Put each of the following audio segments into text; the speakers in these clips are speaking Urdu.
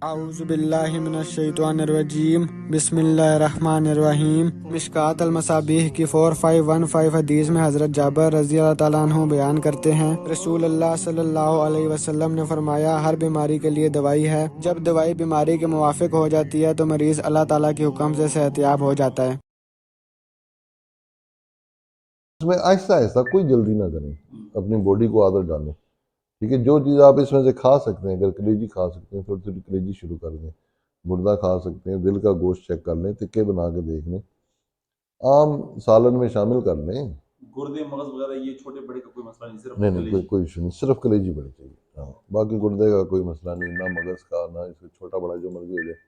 اعوذ باللہ من الشیطان الرجیم بسم اللہ الرحمن الرحیم۔ مشکات المصابیح کی 4515 حدیث میں حضرت جابر رضی اللہ تعالیٰ عنہ بیان کرتے ہیں، رسول اللہ صلی اللہ علیہ وسلم نے فرمایا، ہر بیماری کے لیے دوائی ہے، جب دوائی بیماری کے موافق ہو جاتی ہے تو مریض اللہ تعالیٰ کے حکم سے صحت یاب ہو جاتا ہے۔ اس میں آہستہ آہستہ کوئی جلدی نہ کریں، اپنی باڈی کو عادت ڈالیں، ٹھیک ہے۔ جو چیز آپ اس میں سے کھا سکتے ہیں، اگر کلیجی کھا سکتے ہیں تھوڑی تھوڑی کلیجی شروع کر دیں، مردہ کھا سکتے ہیں، دل کا گوشت چیک کر لیں، تکے بنا کے دیکھ لیں، عام سالن میں شامل کر لیں۔ گردے مغز وغیرہ یہ چھوٹے بڑے کا کوئی مسئلہ نہیں، صرف نہیں کوئی ایشو نہیں، صرف کلیجی بڑی چاہیے، ہاں، باقی گردے کا کوئی مسئلہ نہیں، نہ مغز کا، نہ اس کو چھوٹا بڑا جو مرضی ہو جائے۔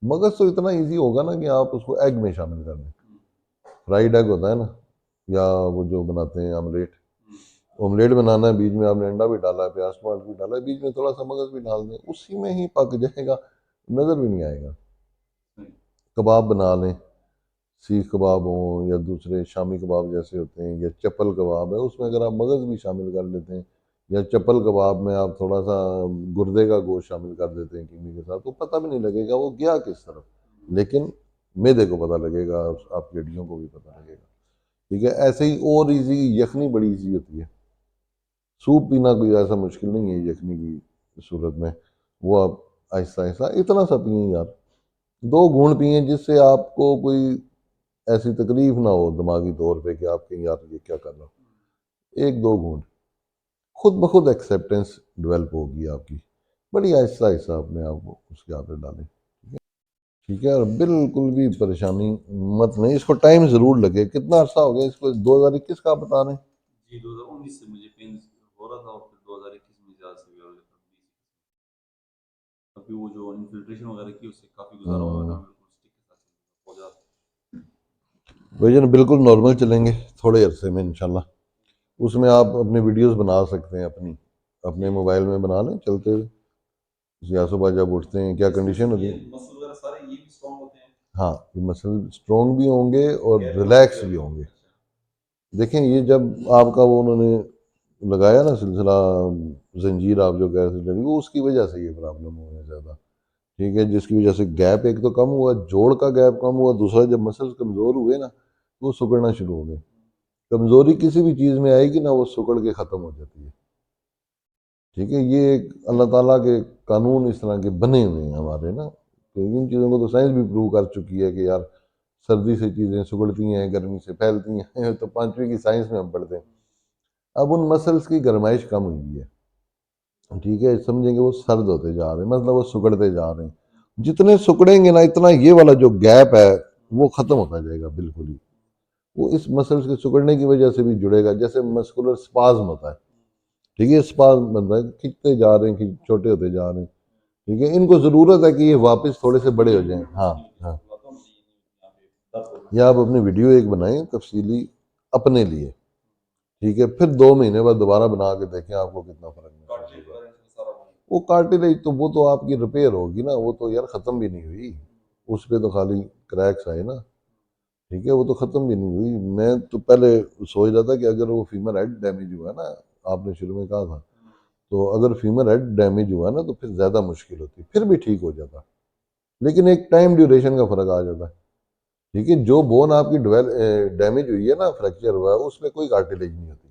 مغز تو اتنا ایزی ہوگا نا کہ آپ اس کو ایگ میں شامل کر لیں، فرائیڈ ایگ ہوتا ہے نا، یا وہ جو بناتے ہیں آملیٹ بنانا ہے، بیچ میں آپ نے انڈا بھی ڈالا ہے، پیاز ٹماٹر بھی ڈالا ہے، بیچ میں تھوڑا سا مغز بھی ڈال دیں، اسی میں ہی پک جائے گا، نظر بھی نہیں آئے گا۔ کباب بنا لیں، سیخ کباب ہوں یا دوسرے شامی کباب جیسے ہوتے ہیں، یا چپل کباب ہے، اس میں اگر آپ مغز بھی شامل کر لیتے ہیں، یا چپل کباب میں آپ تھوڑا سا گردے کا گوشت شامل کر دیتے ہیں کیمے کے ساتھ، تو پتہ بھی نہیں لگے گا وہ گیا کس طرف، لیکن معدے کو پتہ لگے گا، آپ کی ہڈیوں کو بھی پتہ لگے گا، ٹھیک ہے۔ ایسے ہی اور ایزی یخنی بڑی ایزی ہوتی ہے، سوپ پینا کوئی ایسا مشکل نہیں ہے یخنی کی صورت میں، وہ آپ آہستہ آہستہ اتنا سا پئیں یار، 2 گھونٹ پئیں جس سے آپ کو کوئی ایسی تکلیف نہ ہو دماغی طور پہ کہ آپ کہیں یار یہ کیا کر رہا ہو، 1-2 گھونٹ، خود بخود ایکسیپٹنس ڈیولپ ہوگی آپ کی، بڑی آہستہ آہستہ اپنے آپ کو اس کی عادت ڈالیں، ٹھیک ہے۔ اور بالکل بھی پریشانی مت نہیں، اس کو ٹائم ضرور لگے۔ کتنا عرصہ ہو گیا اس کو؟ 2021 کا آپ بتا رہے ہیں؟ جی 2019 سے مجھے پین ہو رہا تھا، اور پھر 2021 میں زیادہ سے ہو رہا تھا، ابھی وہ جو انفلٹریشن وغیرہ کی اس سے کافی گزارا ہوا ہے نا، بالکل سٹک کے ساتھ ہو جاتا ہے۔ ویژن بالکل نارمل چلیں گے تھوڑے عرصے میں انشاءاللہ۔ اس میں آپ اپنے ویڈیوز بنا سکتے ہیں، اپنے موبائل میں بنا لیں چلتے ہوئے، یا صبح جب اٹھتے ہیں کیا کنڈیشن ہوتی ہے، مسل وغیرہ سارے یہ بھی اسٹرانگ ہوتے ہیں؟ ہاں، یہ مسل اسٹرانگ بھی ہوں گے اور ریلیکس بھی ہوں گے۔ دیکھیں یہ جب آپ کا وہ انہوں نے لگایا نا سلسلہ زنجیر، آپ جو کہہ رہے تھے، وہ اس کی وجہ سے یہ پرابلم ہو ہے زیادہ، ٹھیک ہے، جس کی وجہ سے گیپ ایک تو کم ہوا، جوڑ کا گیپ کم ہوا، دوسرا جب مسلز کمزور ہوئے نا وہ سکڑنا شروع ہو گئے۔ کمزوری کسی بھی چیز میں آئے گی نا وہ سکڑ کے ختم ہو جاتی ہے، ٹھیک ہے۔ یہ ایک اللہ تعالیٰ کے قانون اس طرح کے بنے ہوئے ہیں ہمارے نا، کہ ان چیزوں کو تو سائنس بھی پروو کر چکی ہے کہ یار سردی سے چیزیں سکڑتی ہیں، گرمی سے پھیلتی ہیں، تو 5ویں کی سائنس میں ہم پڑھتے ہیں۔ اب ان مسلز کی گرمائش کم ہوئی ہے، ٹھیک ہے، سمجھیں کہ وہ سرد ہوتے جا رہے ہیں، مطلب وہ سکڑتے جا رہے ہیں، جتنے سکڑیں گے نا اتنا یہ والا جو گیپ ہے وہ ختم ہوتا جائے گا بالکل ہی، وہ اس مسلز کے سکڑنے کی وجہ سے بھی جڑے گا، جیسے مسکولر سپازم ہوتا ہے، ٹھیک ہے، سپازم بنتا ہے، کھنچتے جا رہے ہیں، چھوٹے ہوتے جا رہے ہیں، ٹھیک ہے، ان کو ضرورت ہے کہ یہ واپس تھوڑے سے بڑے ہو جائیں، ہاں ہاں۔ یا آپ اپنی ویڈیو ایک بنائیں تفصیلی اپنے لیے، ٹھیک ہے، پھر 2 مہینے بعد دوبارہ بنا کے دیکھیں آپ کو کتنا فرق محسوس ہوگا۔ وہ کارٹیلیج تو وہ تو آپ کی ریپیئر ہوگی نا، وہ تو یار ختم بھی نہیں ہوئی، اس پہ تو خالی کریکس آئے نا، ٹھیک ہے، وہ تو ختم بھی نہیں ہوئی۔ میں تو پہلے سوچ رہا تھا کہ اگر وہ فیمر ہیڈ ڈیمیج ہوا نا، آپ نے شروع میں کہا تھا، تو اگر فیمر ہیڈ ڈیمیج ہوا نا تو پھر زیادہ مشکل ہوتی، پھر بھی ٹھیک ہو جاتا، لیکن ایک ٹائم ڈیوریشن کا فرق آ جاتا ہے، ٹھیک ہے۔ جو بون آپ کی ڈیمیج ہوئی ہے نا، فریکچر ہوا ہے، اس میں کوئی کارٹیلیج نہیں ہوتی،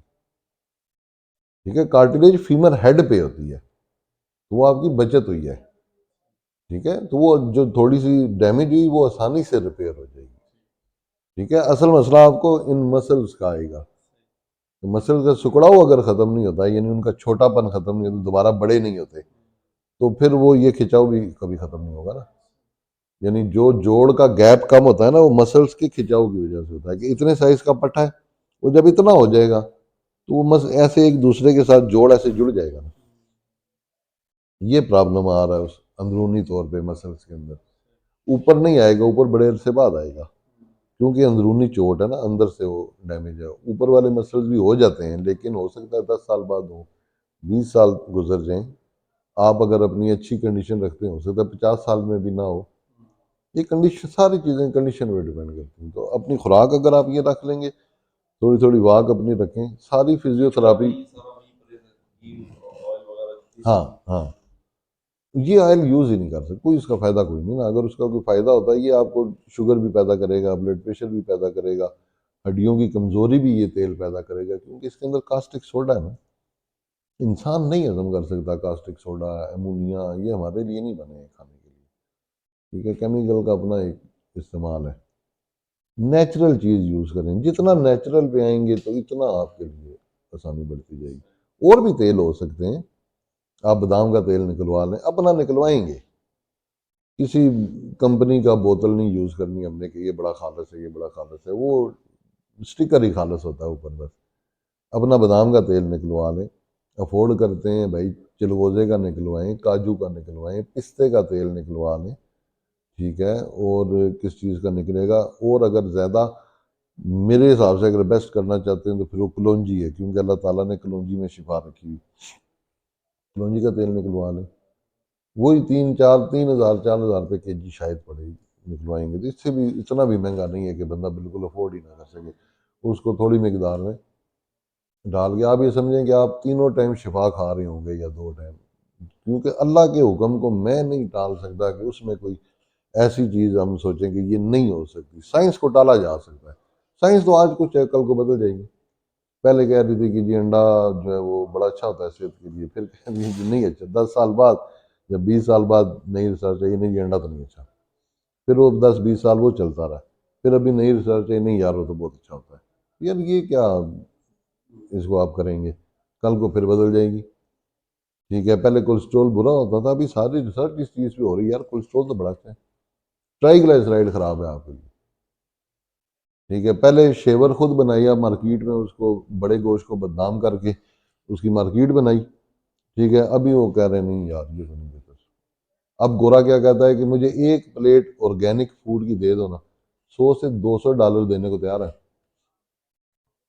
ٹھیک ہے، کارٹیلیج فیمر ہیڈ پہ ہوتی ہے، تو وہ آپ کی بچت ہوئی ہے، ٹھیک ہے، تو وہ جو تھوڑی سی ڈیمیج ہوئی وہ آسانی سے ریپیئر ہو جائے گی، ٹھیک ہے۔ اصل مسئلہ آپ کو ان مسلز کا آئے گا، مسل کا سکڑاؤ اگر ختم نہیں ہوتا، یعنی ان کا چھوٹا پن ختم نہیں ہوتا، دوبارہ بڑے نہیں ہوتے، تو پھر وہ یہ کھچاؤ بھی کبھی ختم نہیں ہوگا نا، یعنی جو جوڑ کا گیپ کم ہوتا ہے نا وہ مسلز کی کھچاؤ کی وجہ سے ہوتا ہے، کہ اتنے سائز کا پٹھا ہے، وہ جب اتنا ہو جائے گا تو وہ ایسے ایک دوسرے کے ساتھ جوڑ ایسے جڑ جائے گا نا، یہ پرابلم آ رہا ہے اس اندرونی طور پہ مسلز کے اندر، اوپر نہیں آئے گا، اوپر بڑے عرصے بعد آئے گا، کیونکہ اندرونی چوٹ ہے نا، اندر سے وہ ڈیمیج ہے، اوپر والے مسلز بھی ہو جاتے ہیں لیکن ہو سکتا ہے 10 سال بعد ہو، 20 سال گزر جائیں، آپ اگر اپنی اچھی کنڈیشن رکھتے ہیں ہو سکتا ہے 50 سال میں بھی نہ ہو، یہ کنڈیشن ساری چیزیں کنڈیشن پہ ڈیپینڈ کرتی ہیں۔ تو اپنی خوراک اگر آپ یہ رکھ لیں گے، تھوڑی تھوڑی واک اپنی رکھیں، ساری فزیو تھراپی، ہاں ہاں، یہ آئل یوز ہی نہیں کر سکتے، کوئی اس کا فائدہ کوئی نہیں نا. اگر اس کا کوئی فائدہ ہوتا ہے، یہ آپ کو شوگر بھی پیدا کرے گا، بلڈ پریشر بھی پیدا کرے گا، ہڈیوں کی کمزوری بھی یہ تیل پیدا کرے گا، کیونکہ اس کے اندر کاسٹک سوڈا ہے نا. انسان نہیں ہضم کر سکتا کاسٹک سوڈا، امونیا، یہ ہمارے لیے نہیں بنے ہیں کھانے کے لیے. ٹھیک ہے، کیمیکل کا اپنا ایک استعمال ہے. نیچرل چیز یوز کریں، جتنا نیچرل پہ آئیں گے تو اتنا آپ کے لیے آسانی بڑھتی جائے گی. اور بھی تیل ہو سکتے ہیں، آپ بادام کا تیل نکلوا لیں، اپنا نکلوائیں گے، کسی کمپنی کا بوتل نہیں یوز کرنی ہم نے کہ یہ بڑا خالص ہے، یہ بڑا خالص ہے. وہ سٹیکر ہی خالص ہوتا ہے اوپر بس. اپنا بادام کا تیل نکلوا لیں، افورڈ کرتے ہیں بھائی، چلغوزے کا نکلوائیں، کاجو کا نکلوائیں، پستے کا تیل نکلوا لیں. ٹھیک ہے، اور کس چیز کا نکلے گا. اور اگر زیادہ میرے حساب سے اگر بیسٹ کرنا چاہتے ہیں تو پھر وہ کلونجی ہے، کیونکہ اللہ تعالیٰ نے کلونجی میں شفا رکھی ہوئی. کلونجی کا تیل نکلوا لیں، وہی 3,000 4,000 روپے کے جی شاید پڑے گی، نکلوائیں گے تو اس سے بھی اتنا بھی مہنگا نہیں ہے کہ بندہ بالکل افورڈ ہی نہ کر سکے. اس کو تھوڑی مقدار میں ڈال کے آپ یہ سمجھیں کہ آپ 3 ٹائم شفا کھا رہے ہوں گے یا 2 ٹائم، کیونکہ اللہ کے حکم کو میں نہیں ٹال سکتا کہ اس میں کوئی ایسی چیز ہم سوچیں کہ یہ نہیں ہو سکتی. سائنس کو ٹالا جا سکتا ہے، سائنس تو آج کچھ ہے کل کو بدل جائے گی. پہلے کہہ رہی تھی کہ جی انڈا جو ہے وہ بڑا اچھا ہوتا ہے صحت کے لیے، پھر کہہ رہی ہے کہ نہیں اچھا. 10 سال بعد یا 20 سال بعد نئی ریسرچ ہے نہیں، یہ انڈا تو نہیں اچھا. پھر وہ 10-20 سال وہ چلتا رہا، پھر ابھی نئی ریسرچ ہے نہیں یار وہ تو بہت اچھا ہوتا ہے. یار یہ کیا اس کو آپ کریں گے، کل کو پھر بدل جائے گی. ٹھیک ہے، پہلے کولیسٹرول برا ہوتا تھا، ابھی ساری ریسرچ اس چیز پہ ہو رہی ہے یار کولیسٹرول تو بڑا اچھا ہے. ٹرائیگلائسرائڈ خراب ہے آپ کے لیے. ٹھیک ہے، پہلے شیور خود بنائی آپ مارکیٹ میں، اس کو بڑے گوشت کو بدنام کر کے اس کی مارکیٹ بنائی. ٹھیک ہے، ابھی وہ کہہ رہے ہیں نہیں یار یہ تو نہیں بہتر. اب گورا کیا کہتا ہے کہ مجھے ایک پلیٹ آرگینک فوڈ کی دے دو نا، $100 سے $200 دینے کو تیار ہے.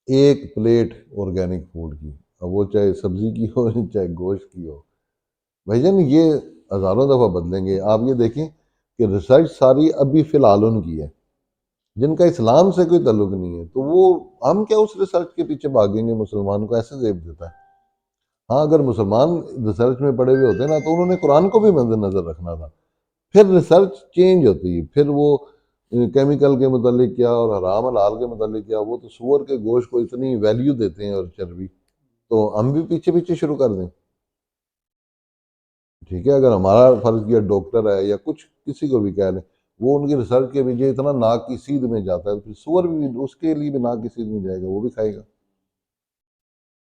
ایک پلیٹ آرگینک فوڈ کی، اب وہ چاہے سبزی کی ہو چاہے گوشت کی ہو. بھائی جان یہ ہزاروں دفعہ بدلیں گے. آپ یہ دیکھیں کہ ریسرچ ساری ابھی فی الحال ان کی ہے، جن کا اسلام سے کوئی تعلق نہیں ہے، تو وہ ہم کیا اس ریسرچ کے پیچھے بھاگیں گے؟ مسلمان کو ایسے زیب دیتا ہے. ہاں اگر مسلمان ریسرچ میں پڑے ہوئے ہوتے نا تو انہوں نے قرآن کو بھی مد نظر رکھنا تھا. پھر ریسرچ چینج ہوتی ہے، پھر وہ کیمیکل کے متعلق کیا اور حرام حلال کے متعلق کیا. وہ تو سور کے گوشت کو اتنی ویلیو دیتے ہیں اور چربی، تو ہم بھی پیچھے پیچھے شروع کر دیں. ٹھیک ہے، اگر ہمارا فرض کیا ڈاکٹر ہے یا کچھ کسی کو بھی کہہ لیں، وہ ان کی ریسرچ کے پیچھے اتنا ناک کی سیدھ میں جاتا ہے، تو پھر سور بھی اس کے لیے بھی ناک کی سیدھ میں جائے گا، وہ بھی کھائے گا.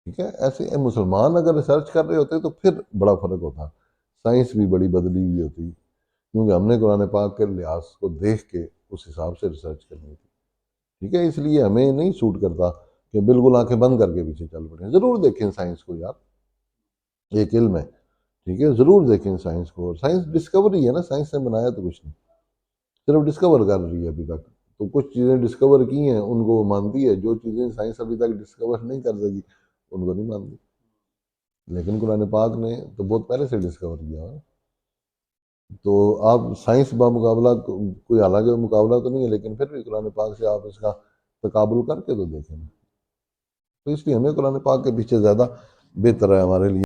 ٹھیک ہے، ایسے مسلمان اگر ریسرچ کر رہے ہوتے تو پھر بڑا فرق ہوتا، سائنس بھی بڑی بدلی ہوئی ہوتی، کیونکہ ہم نے قرآن پاک کے لحاظ کو دیکھ کے اس حساب سے ریسرچ کرنی تھی. ٹھیک ہے، اس لیے ہمیں نہیں سوٹ کرتا کہ بالکل آنکھیں بند کر کے پیچھے چل پڑیں. ضرور دیکھیں سائنس کو یار، ایک علم ہے. ٹھیک ہے، ضرور دیکھیں سائنس کو. اور سائنس ڈسکوری ہے نا، سائنس نے بنایا تو کچھ نہیں، صرف ڈسکور کر رہی ہے ابھی تک. تو کچھ چیزیں ڈسکور کی ہیں ان کو وہ مانتی ہے، جو چیزیں سائنس ابھی تک ڈسکور نہیں کر سکی ان کو نہیں مانتی. لیکن قرآن پاک نے تو بہت پہلے سے ڈسکور کیا ہے. تو آپ سائنس بمقابلہ کوئی حالانکہ مقابلہ تو نہیں ہے، لیکن پھر بھی قرآن پاک سے آپ اس کا تقابل کر کے تو دیکھیں. تو اس لیے ہمیں قرآن پاک کے پیچھے زیادہ بہتر ہے ہمارے لیے.